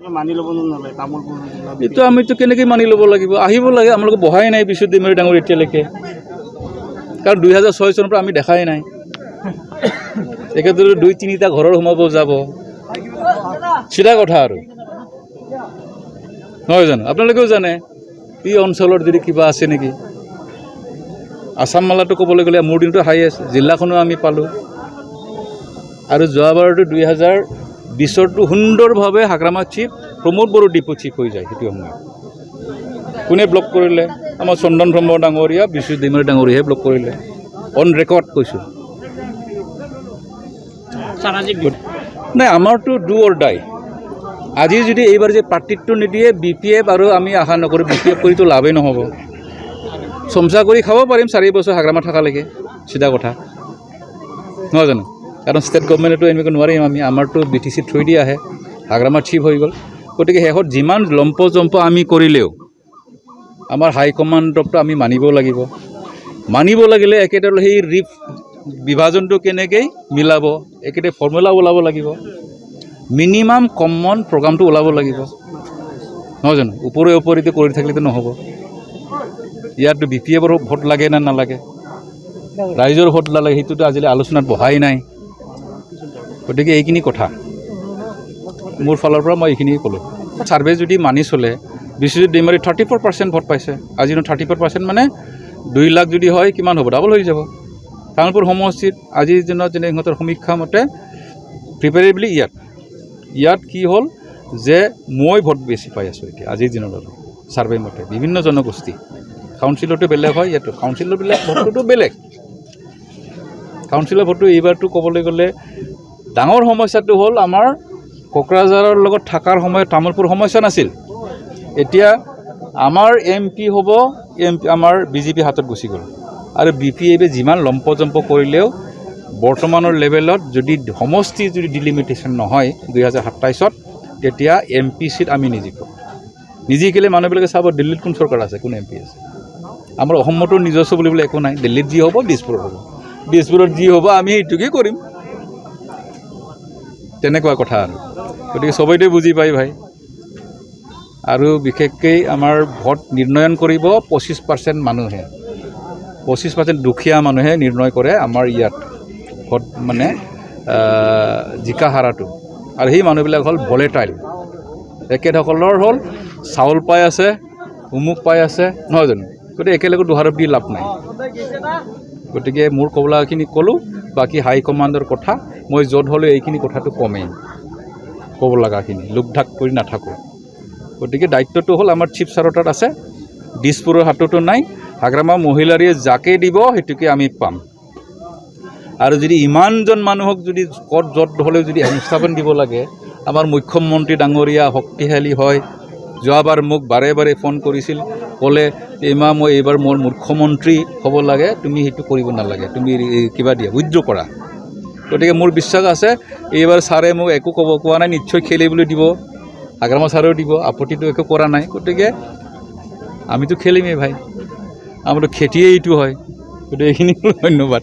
মানি ল'ব নলয় তামোলপুৰ জিলা এইটো আমিতো কেনেকৈ মানি ল'ব লাগিব আহিব লাগে আমালোকে বহাই নাই বিশ্বজিৎ ডাঙৰ এতিয়ালৈকে কাৰণ 2006 চনৰ পৰা আমি দেখাই নাই একেদৰে 2-3টা ঘৰৰ সোমাব যাব চিধা কথা আৰু নহয় জানো আপোনালোকেও জানে এই অঞ্চলৰ যদি কিবা আছে নেকি আসাম মালাটো ক'বলৈ গ'লে মোৰ দিনটো হাইয়েষ্ট জিলাখনো আমি পালোঁ আৰু যোৱাবাৰটো 2020ৰটো সুন্দৰভাৱে Hagrama chief Pramod Boro deputy chief হৈ যায় সেইটো সময়ত কোনে ব্লক কৰিলে আমাৰ চন্দন ব্ৰহ্ম ডাঙৰীয়া বিশ্বজিৎ ডিমাৰী ডাঙৰীয়াহে ব্লক কৰিলে অন ৰেকৰ্ড কৈছোঁ নাই আমাৰতো ডু অৰ ডাই আজি যদি এইবাৰ যে পাৰ্টিটো নিদিয়ে BPF আৰু আমি আশা নকৰোঁ BPF কৰিতো লাভেই নহ'ব চমচা কৰি খাব পাৰিম 4 বছৰ হাগ্ৰামা থকালৈকে চিধা কথা নহয় জানো কাৰণ ষ্টেট গভৰ্ণমেণ্টেতো এনেকৈ নোৱাৰিম আমি আমাৰতো BTC থ্ৰু দি আহে হাগ্ৰামা চিফ হৈ গ'ল গতিকে শেষত যিমান লম্প জম্প আমি কৰিলেও আমাৰ হাইকমাণ্ডকতো আমি মানিব লাগিলে একেদৰে সেই ৰিপ বিভাজনটো কেনেকৈ মিলাব একেটা ফৰ্মুলা ওলাব লাগিব মিনিমাম কমন প্ৰগ্ৰামটো ওলাব লাগিব নহয় জানো ওপৰেদি কৰি থাকিলেতো নহ'ব ইয়াতো BPFৰ ভোট লাগে নে নালাগে ৰাইজৰ ভোট নালাগে সেইটোতো আজিলৈ আলোচনাত বহাই নাই গতিকে এইখিনি কথা মোৰ ফালৰ পৰা মই এইখিনিয়ে ক'লোঁ ছাৰ্ভে যদি মানি চলে বিশ্বজিৎ ডিমাৰী 34% ভোট পাইছে আজি 34% মানে 2 লাখ যদি হয় কিমান হ'ব ডাবল হৈ যাব তামোলপুৰ সমষ্টিত আজিৰ দিনত যেনে সিহঁতৰ সমীক্ষা মতে প্ৰিপেৰেবলি ইয়াত কি হ'ল যে মই ভোট বেছি পাই আছোঁ এতিয়া আজিৰ দিনত আৰু ছাৰ্ভে মতে বিভিন্ন জনগোষ্ঠী কাউন্সিলৰটো বেলেগ হয় ইয়াতো কাউন্সিলৰবিলাক ভোটটোতো বেলেগ কাউন্সিলৰ ভোটটো এইবাৰটো ক'বলৈ গ'লে ডাঙৰ সমস্যাটো হ'ল আমাৰ কোকৰাঝাৰৰ লগত থকাৰ সময়ত তামোলপুৰ সমস্যা নাছিল এতিয়া আমাৰ MP হ'ব আমাৰ BJP হাতত গুচি গ'ল আৰু BPFে যিমান লম্প জম্প কৰিলেও বৰ্তমানৰ লেভেলত যদি সমষ্টি যদি ডিলিমিটেশ্যন নহয় 2027ত তেতিয়া MP চিট আমি নিজিকিলে মানুহবিলাকে চাব দিল্লীত কোন চৰকাৰ আছে কোন MP আছে আমাৰ অসমতো নিজস্ব বুলিবলৈ একো নাই দিল্লীত যি হ'ব দিছপুৰত যি হ'ব আমি সেইটোকে কৰিম তেনেকুৱা কথা আৰু গতিকে সবেইটো বুজি পাই ভাই আৰু বিশেষকৈ আমাৰ ভোট নিৰ্ণয়ন কৰিব 25% মানুহে 25% দুখীয়া মানুহে নিৰ্ণয় কৰে আমাৰ ইয়াত ভোট মানে জিকা হাৰাটো আৰু সেই মানুহবিলাক হ'ল ভলেটাইল একেসকলৰ হ'ল চাউল পাই আছে উমুক পাই আছে নহয় জানো গতিকে একেলগে দোহাৰত দি লাভ নাই গতিকে মোৰ ক'বলগাখিনি ক'লোঁ বাকী হাইকমাণ্ডৰ কথা মই য'ত হ'লেও এইখিনি কথাটো কমেই ক'ব লগাখিনি লোকঢাক কৰি নাথাকোঁ গতিকে দায়িত্বটো হ'ল আমাৰ চিফ ছাৰৰ তাত আছে দিছপুৰৰ হাততো নাই হাগ্ৰামা মহিলাৰীয়ে যাকে দিব সেইটোকে আমি পাম আৰু যদি ইমানজন মানুহক যদি য'ত হ'লেও যদি সংস্থাপন দিব লাগে আমাৰ মুখ্যমন্ত্ৰী ডাঙৰীয়া শক্তিশালী হয় যোৱাবাৰ মোক বাৰে ফোন কৰিছিল ক'লে মই এইবাৰ মোৰ মুখ্যমন্ত্ৰী হ'ব লাগে তুমি সেইটো কৰিব নালাগে তুমি কিবা দিয়া উইথড্ৰ কৰা গতিকে মোৰ বিশ্বাস আছে এইবাৰ ছাৰে মোক একো কোৱা নাই নিশ্চয় খেলিবলৈ দিব হাগ্ৰামা ছাৰেও দিব আপত্তিটো একো কৰা নাই গতিকে আমিতো খেলিমেই ভাই আমাৰতো খেতিয়ে এইটো হয় গতিকে এইখিনি ধন্যবাদ